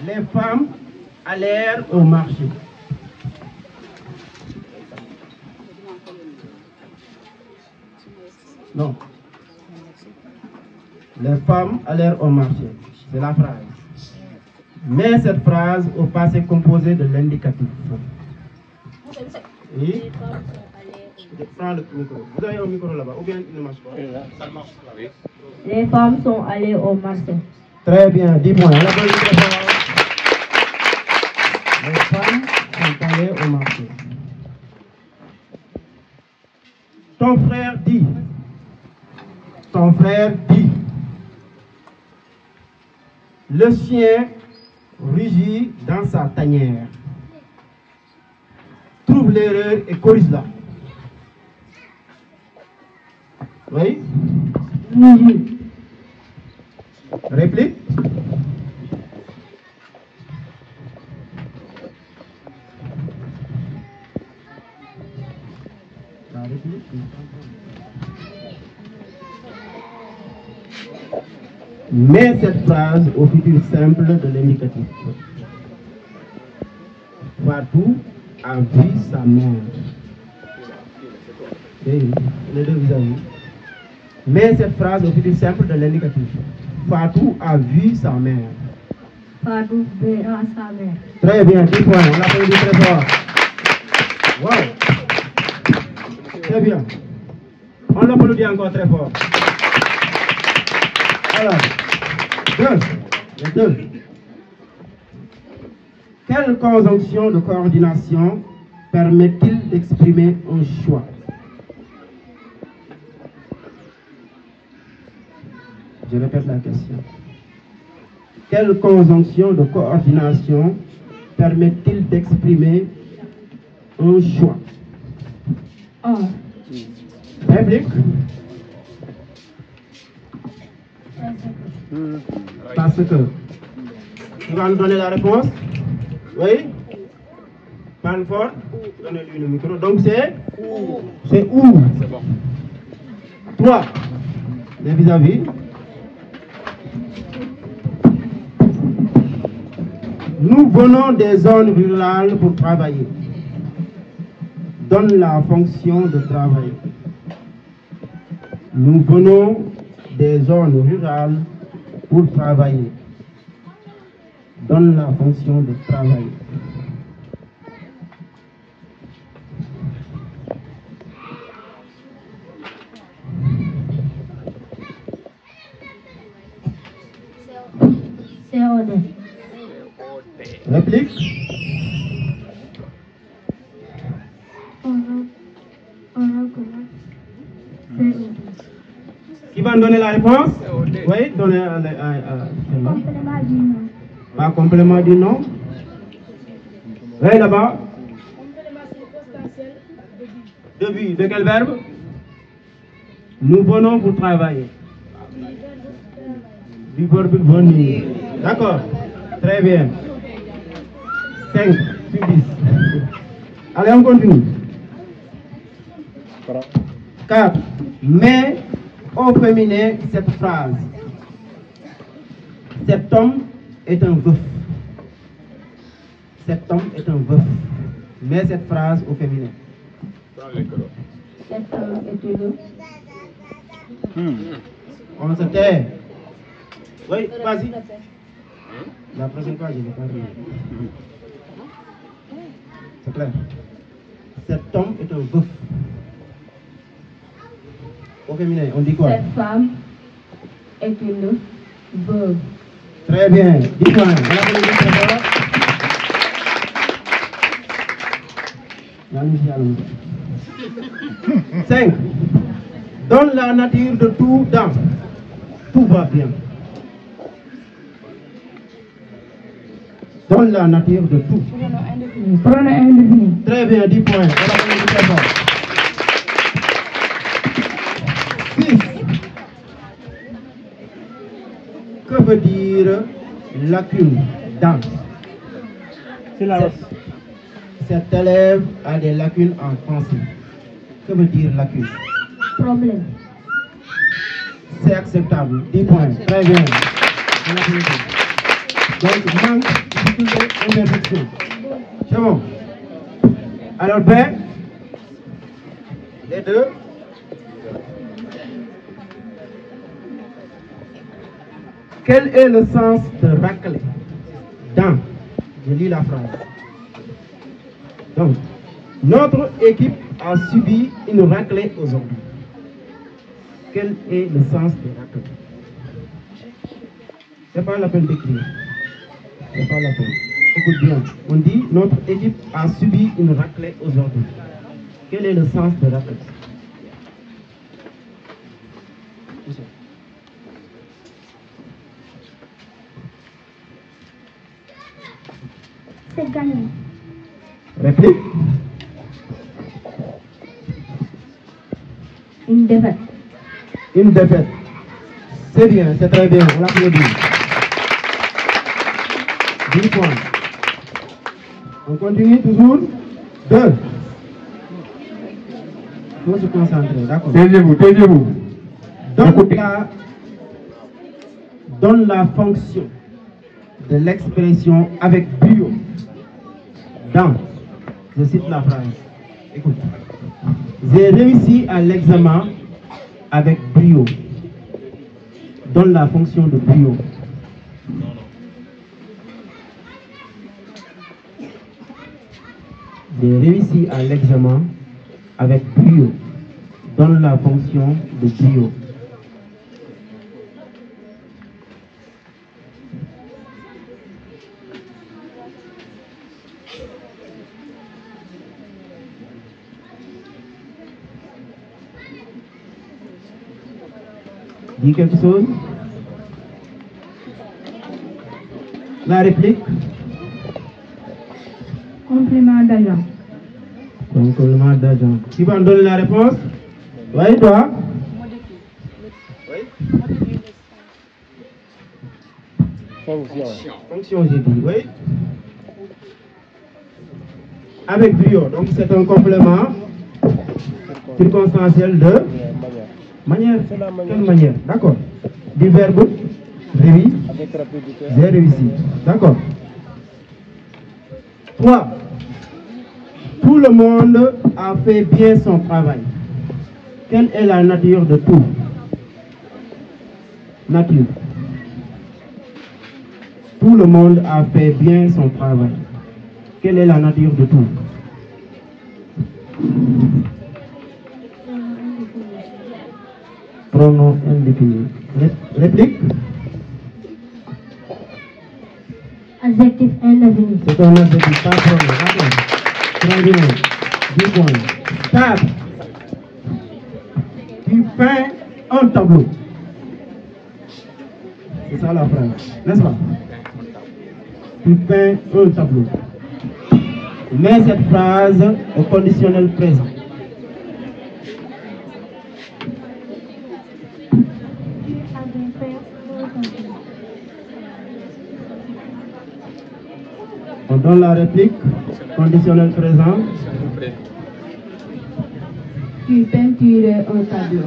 Les femmes allèrent au marché. Non. Les femmes allèrent au marché. C'est la phrase. Mais cette phrase au passé composé de l'indicatif. Oui. Je prends le micro. Vous avez un micro là-bas ou bien il ne marche pas? Ça marche là. Oui. Les femmes sont allées au marché. Très bien, 10 points. Les femmes sont allées au marché. Ton frère dit. Ton frère dit. Le chien rugit dans sa tanière. Trouve l'erreur et corrige-la. Oui? Rugit. Réplique? La réplique? Mets cette phrase au futur simple de l'indicatif. Fatou a vu sa mère. Oui, les deux vis-à-vis. Mets cette phrase au futur simple de l'indicatif. Fatou a vu sa mère. Fatou verra sa mère. Très bien, 10 points. On l'applaudit très fort. Wow. Très bien. On l'applaudit encore très fort. Alors, les deux. Quelle conjonction de coordination permet-il d'exprimer un choix? Je répète la question. Quelle conjonction de coordination permet-il d'exprimer un choix? Réplique. Parce que. Tu vas nous donner la réponse? Oui? Parle fort. Donnez-lui le micro. Donc c'est où? C'est où? C'est bon. 3. Les vis-à-vis. Nous venons des zones rurales pour travailler. Donne la fonction de travail. Nous venons des zones rurales pour travailler. Donne la fonction de travail. COD. Réplique. Qui va me donner la réponse? Oui, donnez un Complément du nom. Pas complément du nom. Oui, là-bas. Complément circonstanciel de but. De quel verbe? Nous venons pour travailler. Du verbe venir. D'accord. Très bien. 5 sur 10. Allez, on continue. 4. Mais au féminin cette phrase. Cet homme est un veuf. Cet homme est un veuf. Mais cette phrase au féminin. Cet homme est un veuf. On se tait. Oui, vas-y. La prochaine fois, je ne vais pas rire. C'est clair. Cet homme est un veuf. Au féminin, on dit quoi? Cette femme est une veuve. Très bien. Dis-moi. On applaudit très fort. 5. Donne la nature de tout dans. Tout va bien. Donne la nature de tout. Pronom indéfini. Très bien, 10 points. On applaudit très fort. 6. Que veut dire lacune dans? Cet élève a des lacunes en français. Que veut dire l'accuse? Problème. C'est acceptable. 10 points. Très bien. On applaudit. Donc, manque, difficulté, imperfection. C'est bon. Alors, B, les deux. Quel est le sens de racler? Dans, je lis la phrase. Donc, notre équipe a subi une raclée aujourd'hui. Quel est le sens de raclée? C'est pas la peine d'écrire. C'est pas la peine. Écoute bien. On dit notre équipe a subi une raclée aujourd'hui. Quel est le sens de raclée? C'est gagné. Réplique. Une défaite. Une défaite. C'est bien, c'est très bien. On l'applaudit. 10 points. On continue toujours. 2. Il faut se concentrer, d'accord. Taisez-vous. Donne la fonction de l'expression avec brio. Dans, je cite la phrase. Écoute. J'ai réussi à l'examen avec brio. Donne la fonction de brio. J'ai réussi à l'examen avec brio. Donne la fonction de brio. Dis quelque chose? La réplique? Complément d'agent. Complément d'agent. Qui va me donner la réponse? Oui, toi? Oui? Fonction, j'ai dit, oui? Avec brio, donc c'est un complément circonstanciel de manière. Quelle manière? D'accord. Du verbe réussi. J'ai réussi. D'accord. 3. Tout le monde a fait bien son travail. Quelle est la nature de tout? Nature. Tout le monde a fait bien son travail. Quelle est la nature de tout? Pronom indéfini. Réplique? Adjectif indéfini. C'est un adjectif, pas pronom. D'accord. Très bien. 10 points. 4. Tu peins un tableau. C'est ça la phrase, n'est-ce pas? Tu peins un tableau. Mets cette phrase au conditionnel présent. On donne la réplique, conditionnel présent. Tu peintures un tableau.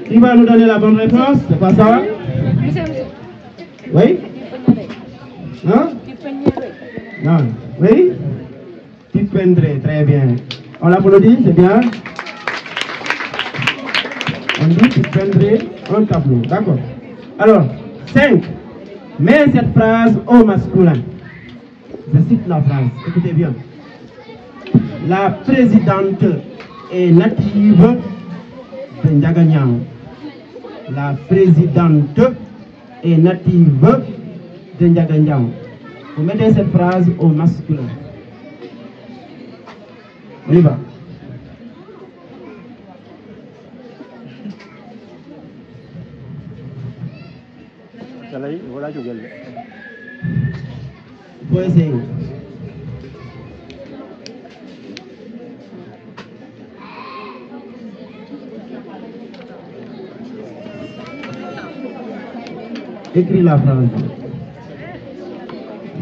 Qui va nous donner la bonne réponse? C'est pas ça? Oui? Non? Non. Oui? Tu peindrais, très bien. On l'applaudit, c'est bien. On dit tu peindrais un tableau, d'accord. Alors, 5. Mets cette phrase au masculin. Je cite la phrase, écoutez bien. La présidente est native de Ndiaganiao. La présidente est native de Ndiaganiao. Vous mettez cette phrase au masculin. On y va. Il faut essayer. Écris la phrase.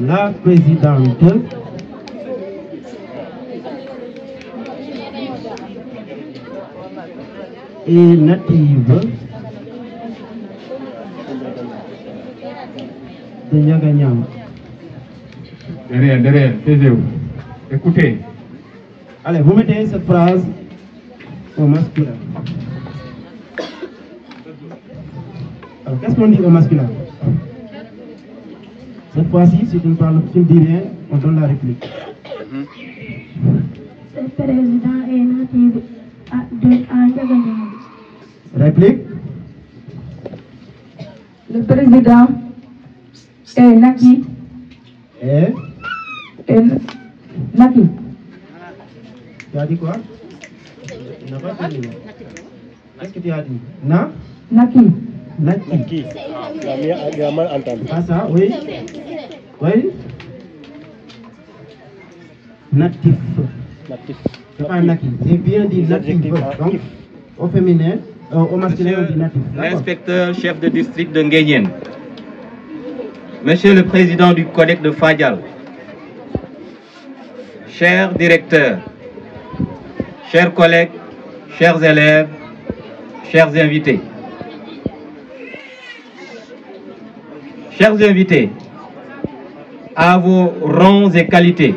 La présidente et native de Niaganyang. Derrière, taisez-vous. Écoutez. Allez, vous mettez cette phrase au masculin. Alors, qu'est-ce qu'on dit au masculin? Cette fois-ci, si tu ne dis rien, on donne la réplique. Le président est natif de Niaganyang. Réplique. Le président est natif. Natif. Tu as dit quoi? Tu n'as pas dit. Qu'est-ce que tu as dit? Natif. Natif. Il a mal entendu. Ah ça, oui. Oui. Natif. C'est pas natif. J'ai bien dit natif. Donc, au féminin, au masculin, on dit natif. L'inspecteur chef de district de Nguyen. Monsieur le président du Codex de Fadial. Chers directeurs, chers collègues, chers élèves, chers invités. Chers invités, à vos rangs et qualités,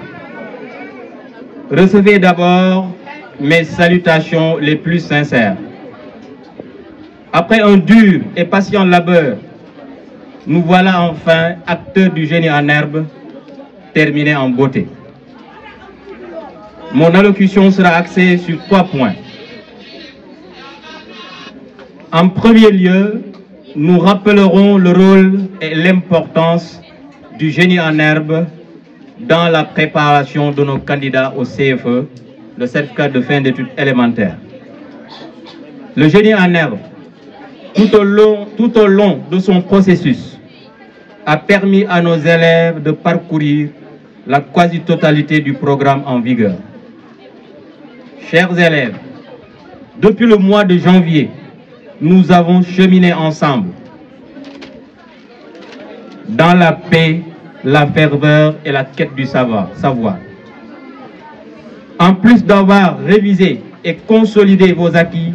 recevez d'abord mes salutations les plus sincères. Après un dur et patient labeur, nous voilà enfin acteurs du génie en herbe, terminé en beauté. Mon allocution sera axée sur 3 points. En premier lieu, nous rappellerons le rôle et l'importance du génie en herbe dans la préparation de nos candidats au CFE, le certificat de fin d'études élémentaires. Le génie en herbe, tout au long de son processus, a permis à nos élèves de parcourir la quasi-totalité du programme en vigueur. Chers élèves, depuis le mois de janvier, nous avons cheminé ensemble dans la paix, la ferveur et la quête du savoir. En plus d'avoir révisé et consolidé vos acquis,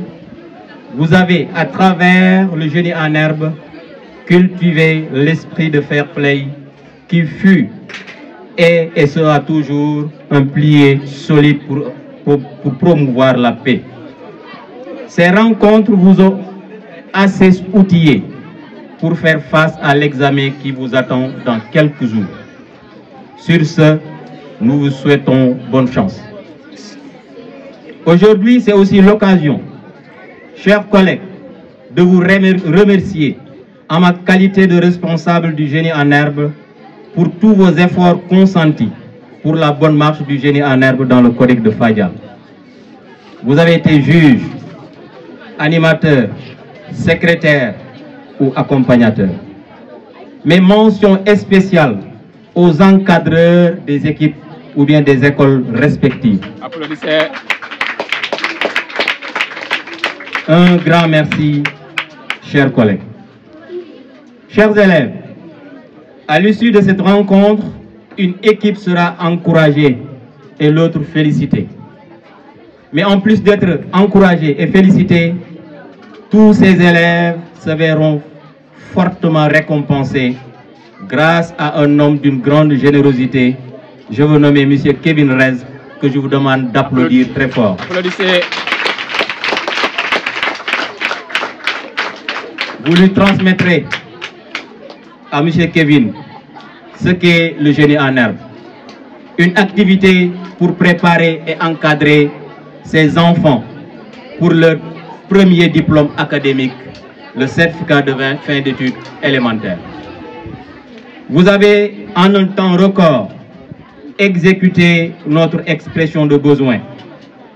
vous avez, à travers le génie en herbe, cultivé l'esprit de fair play qui fut et sera toujours un pilier solide pour promouvoir la paix. Ces rencontres vous ont assez outillés pour faire face à l'examen qui vous attend dans quelques jours. Sur ce, nous vous souhaitons bonne chance. Aujourd'hui, c'est aussi l'occasion, chers collègues, de vous remercier en ma qualité de responsable du génie en herbe pour tous vos efforts consentis pour la bonne marche du génie en herbe dans le Codex de Fadial. Vous avez été juge, animateur, secrétaire ou accompagnateur. Mes mentions spéciales aux encadreurs des équipes ou bien des écoles respectives. Applaudissez. Un grand merci, chers collègues. Chers élèves, à l'issue de cette rencontre, une équipe sera encouragée et l'autre félicitée. Mais en plus d'être encouragés et félicités, tous ces élèves se verront fortement récompensés grâce à un homme d'une grande générosité. Je veux nommer M. Kevin Rez, que je vous demande d'applaudir très fort. Applaudissez. Vous lui transmettrez à M. Kevin ce qu'est le génie en herbe. Une activité pour préparer et encadrer ces enfants pour leur premier diplôme académique, le certificat de fin d'études élémentaires. Vous avez en un temps record exécuté notre expression de besoin.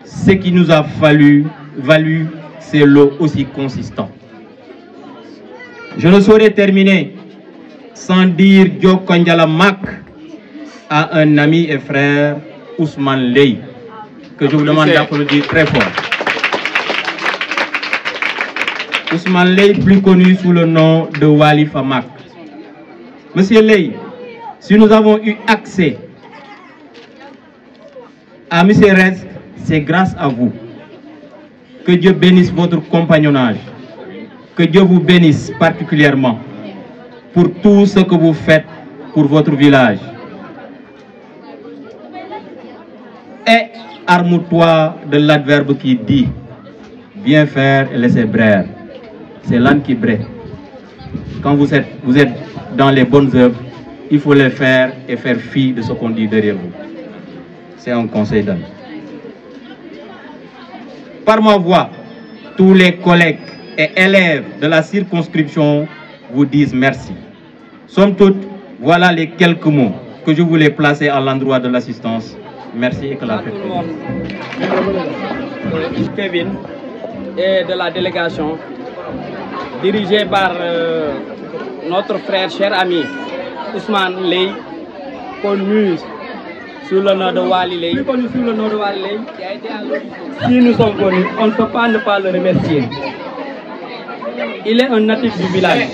Ce qui nous a valu ces lots aussi consistants. Je ne saurais terminer sans dire Djokondjala Mak à un ami et frère, Ousmane Ley, que je vous demande d'applaudir très fort. Ousmane Ley, plus connu sous le nom de Wali Famak. Monsieur Ley, si nous avons eu accès à M. Rez, c'est grâce à vous. Que Dieu bénisse votre compagnonnage. Que Dieu vous bénisse particulièrement pour tout ce que vous faites pour votre village. Et arme-toi de l'adverbe qui dit bien faire et laisser braire. C'est l'âne qui braie. Quand vous êtes dans les bonnes œuvres, il faut les faire et faire fi de ce qu'on dit derrière vous. C'est un conseil d'âme. Par ma voix, tous les collègues et élèves de la circonscription vous disent merci. Somme toute, voilà les quelques mots que je voulais placer à l'endroit de l'assistance. Merci et que la fête. Kevin et de la délégation dirigée par notre frère, cher ami Ousmane Ley, connu sous le nom de Wali Ley, qui a été à l'origine. Si nous sommes connus, on ne peut pas ne pas le remercier. Il est un natif du village.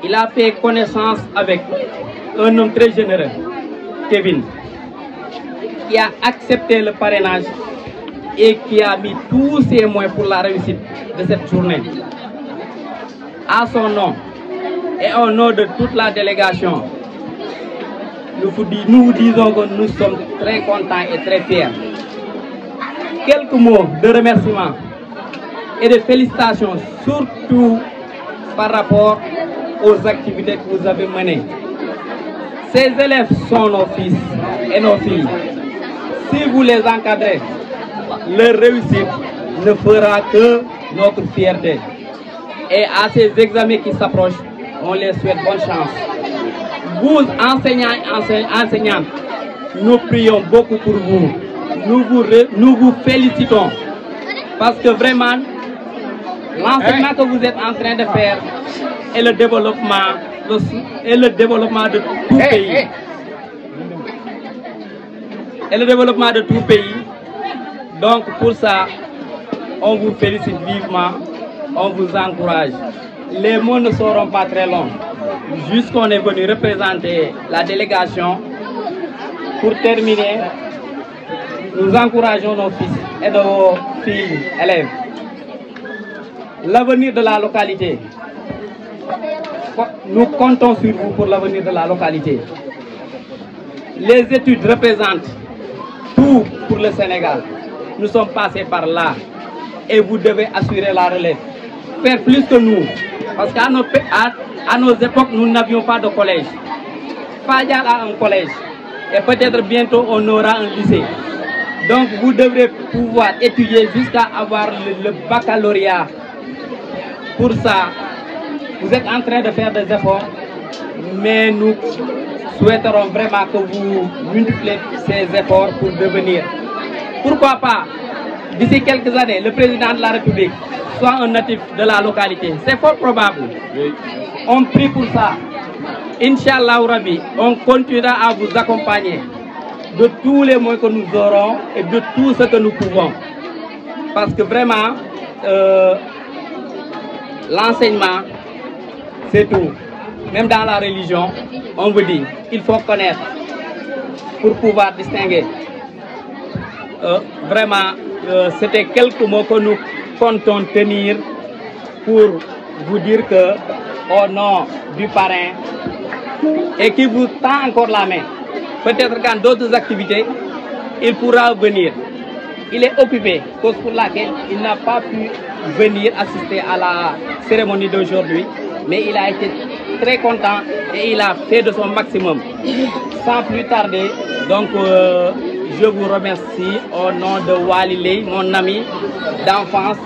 Il a fait connaissance avec un homme très généreux, Kevin, qui a accepté le parrainage et qui a mis tous ses moyens pour la réussite de cette journée. À son nom et au nom de toute la délégation, nous vous disons que nous sommes très contents et très fiers. Quelques mots de remerciement et de félicitations, surtout par rapport aux activités que vous avez menées. Ces élèves sont nos fils et nos filles. Si vous les encadrez, leur réussite ne fera que notre fierté. Et à ces examens qui s'approchent, on les souhaite bonne chance. Vous, enseignants et enseignantes, nous prions beaucoup pour vous. Nous vous félicitons parce que vraiment, l'enseignement que vous êtes en train de faire est le développement de tout pays. Et le développement de tout pays. Donc pour ça, on vous félicite vivement, on vous encourage. Les mots ne seront pas très longs. Juste qu'on est venu représenter la délégation. Pour terminer, nous encourageons nos fils et nos filles élèves. L'avenir de la localité. Nous comptons sur vous pour l'avenir de la localité. Les études représentent tout pour le Sénégal. Nous sommes passés par là et vous devez assurer la relève. Faire plus que nous. Parce qu'à nos époques, nous n'avions pas de collège. Fadjal a un collège. Et peut-être bientôt, on aura un lycée. Donc, vous devrez pouvoir étudier jusqu'à avoir le baccalauréat. Pour ça, vous êtes en train de faire des efforts, mais nous souhaiterons vraiment que vous multipliez ces efforts pour devenir. Pourquoi pas, d'ici quelques années, le président de la République soit un natif de la localité. C'est fort probable. On prie pour ça. Inch'Allah Rabbi, on continuera à vous accompagner de tous les moyens que nous aurons et de tout ce que nous pouvons. Parce que vraiment, l'enseignement, c'est tout. Même dans la religion, on vous dit, il faut connaître pour pouvoir distinguer. Vraiment, c'était quelques mots que nous comptons tenir pour vous dire que, au nom du parrain, et qui vous tend encore la main, peut-être qu'en d'autres activités, il pourra venir. Il est occupé, cause pour laquelle il n'a pas pu venir assister à la cérémonie d'aujourd'hui, mais il a été très content et il a fait de son maximum. Sans plus tarder, donc je vous remercie au nom de Wali Ley, mon ami d'enfance,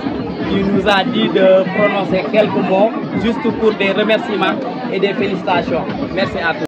qui nous a dit de prononcer quelques mots juste pour des remerciements et des félicitations. Merci à tous.